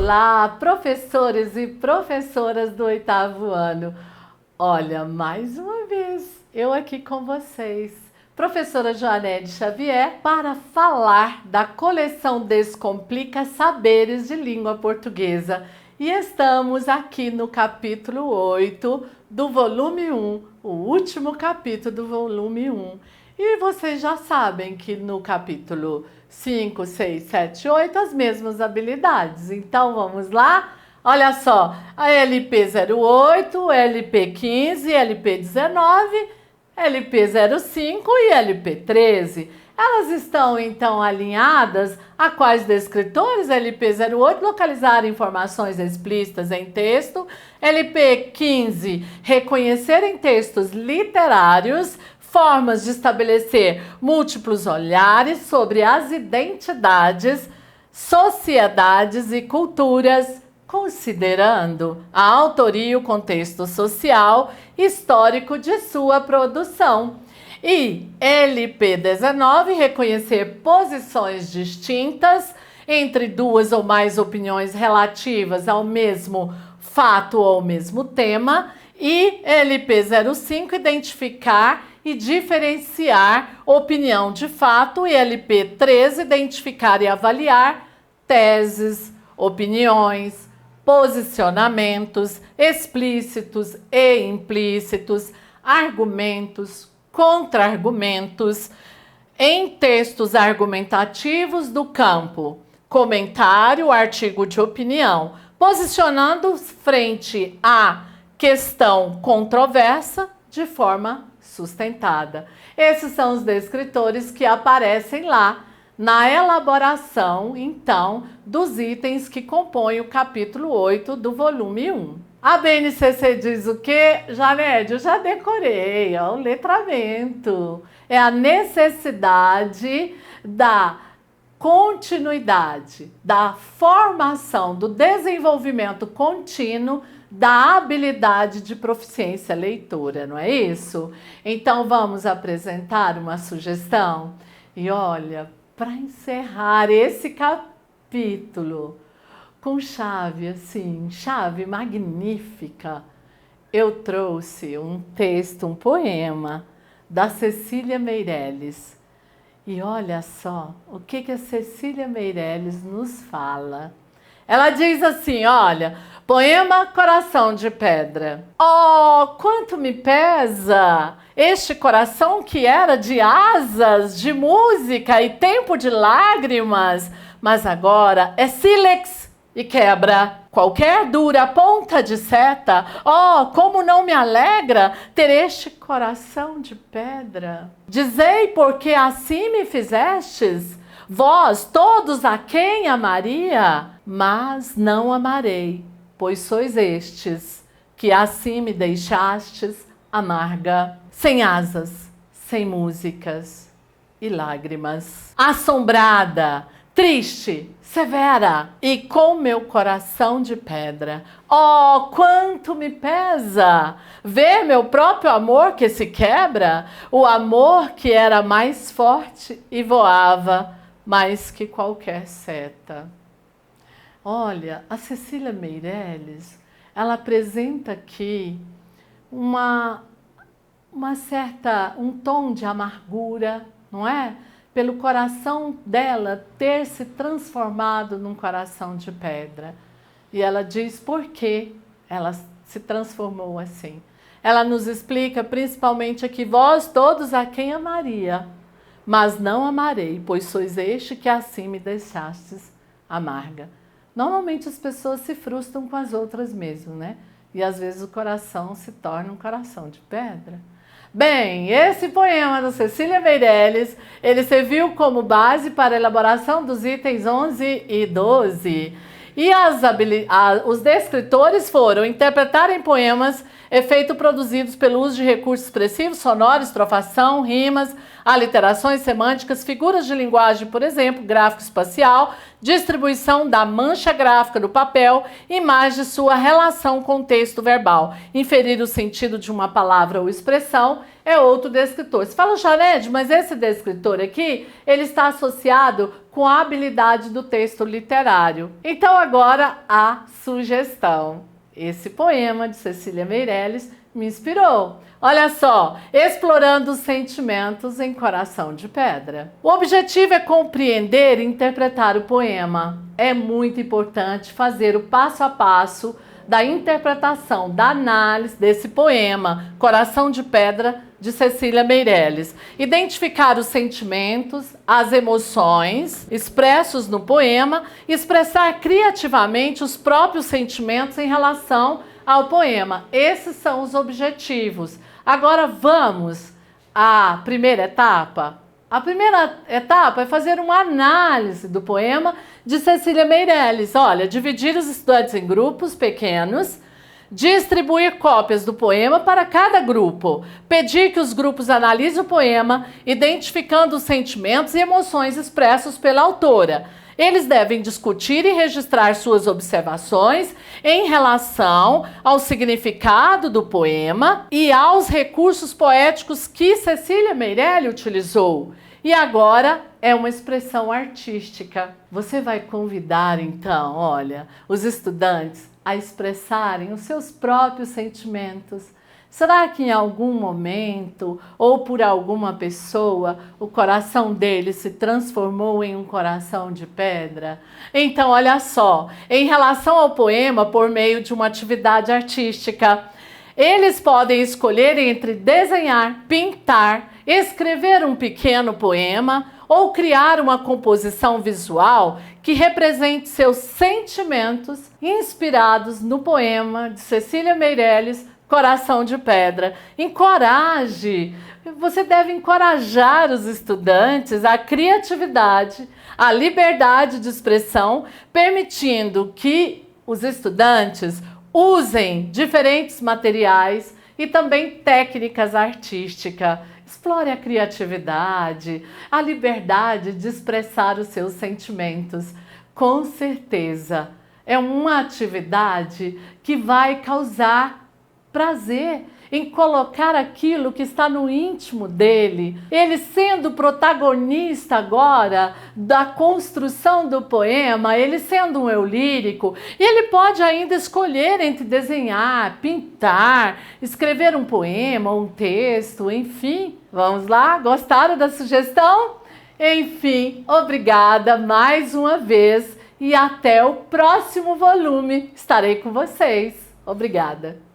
Olá, professores e professoras do 8º ano. Olha, mais uma vez, eu aqui com vocês, professora Joanete Xavier, para falar da coleção Descomplica Saberes de Língua Portuguesa. E estamos aqui no capítulo 8 do volume 1, o último capítulo do volume 1. E vocês já sabem que no capítulo 5, 6, 7, 8, as mesmas habilidades. Então, vamos lá? Olha só, a LP08, LP15, LP19, LP05 e LP13. Elas estão, então, alinhadas a quais descritores? LP08, localizar informações explícitas em texto. LP15, reconhecer em textos literários formas de estabelecer múltiplos olhares sobre as identidades, sociedades e culturas, considerando a autoria e o contexto social histórico de sua produção. E LP19, reconhecer posições distintas entre duas ou mais opiniões relativas ao mesmo fato ou ao mesmo tema. E LP05, identificar e diferenciar opinião de fato. E LP13, identificar e avaliar teses, opiniões, posicionamentos explícitos e implícitos, argumentos, contra-argumentos em textos argumentativos do campo comentário, artigo de opinião, posicionando frente à questão controversa de forma sustentada. Esses são os descritores que aparecem lá na elaboração, então, dos itens que compõem o capítulo 8 do volume 1. A BNCC diz o quê? Janete, eu já decorei, ó, o letramento. É a necessidade da continuidade, da formação, do desenvolvimento contínuo da habilidade de proficiência leitora, não é isso? Então vamos apresentar uma sugestão. E olha, para encerrar esse capítulo com chave assim, chave magnífica, eu trouxe um texto, um poema da Cecília Meirelles. E olha só o que a Cecília Meirelles nos fala. Ela diz assim, olha, poema Coração de Pedra. Oh, quanto me pesa este coração que era de asas, de música e tempo de lágrimas, mas agora é sílex e quebra. Qualquer dura ponta de seta, oh, como não me alegra ter este coração de pedra. Dizei porque assim me fizestes, vós todos a quem amaria, mas não amarei, pois sois estes, que assim me deixastes amarga, sem asas, sem músicas e lágrimas, assombrada, triste, severa e com meu coração de pedra. Oh, quanto me pesa ver meu próprio amor que se quebra, o amor que era mais forte e voava mais que qualquer seta. Olha, a Cecília Meirelles, ela apresenta aqui um tom de amargura, não é? Pelo coração dela ter se transformado num coração de pedra. E ela diz por que ela se transformou assim. Ela nos explica principalmente aqui, vós todos a quem amaria, mas não amarei, pois sois este que assim me deixastes amarga. Normalmente as pessoas se frustram com as outras mesmo, né? E às vezes o coração se torna um coração de pedra. Bem, esse poema da Cecília Meirelles, ele serviu como base para a elaboração dos itens 11 e 12. E os descritores foram interpretar em poemas efeitos produzidos pelo uso de recursos expressivos, sonoros, estrofação, rimas, aliterações semânticas, figuras de linguagem, por exemplo, gráfico espacial, distribuição da mancha gráfica do papel, imagem de sua relação com o texto verbal, inferir o sentido de uma palavra ou expressão, é outro descritor. Você fala, Janete, mas esse descritor aqui, ele está associado com a habilidade do texto literário. Então agora a sugestão. Esse poema de Cecília Meirelles me inspirou. Olha só, explorando os sentimentos em Coração de Pedra. O objetivo é compreender e interpretar o poema. É muito importante fazer o passo a passo da interpretação, da análise desse poema, Coração de Pedra, de Cecília Meirelles. Identificar os sentimentos, as emoções expressos no poema, expressar criativamente os próprios sentimentos em relação ao poema. Esses são os objetivos. Agora vamos à primeira etapa. A primeira etapa é fazer uma análise do poema de Cecília Meirelles. Olha, dividir os estudantes em grupos pequenos, distribuir cópias do poema para cada grupo, pedir que os grupos analisem o poema, identificando os sentimentos e emoções expressos pela autora. Eles devem discutir e registrar suas observações em relação ao significado do poema e aos recursos poéticos que Cecília Meirelles utilizou. E agora é uma expressão artística. Você vai convidar, então, olha, os estudantes a expressarem os seus próprios sentimentos. Será que em algum momento ou por alguma pessoa o coração dele se transformou em um coração de pedra? Então, olha só, em relação ao poema, por meio de uma atividade artística, eles podem escolher entre desenhar, pintar, escrever um pequeno poema ou criar uma composição visual que represente seus sentimentos inspirados no poema de Cecília Meirelles, Coração de Pedra. Encoraje, você deve encorajar os estudantes à criatividade, à liberdade de expressão, permitindo que os estudantes usem diferentes materiais e também técnicas artísticas. Explore a criatividade, a liberdade de expressar os seus sentimentos. Com certeza, é uma atividade que vai causar prazer em colocar aquilo que está no íntimo dele, ele sendo protagonista agora da construção do poema, ele sendo um eu lírico, e ele pode ainda escolher entre desenhar, pintar, escrever um poema, um texto, enfim. Vamos lá? Gostaram da sugestão? Enfim, obrigada mais uma vez e até o próximo volume. Estarei com vocês. Obrigada.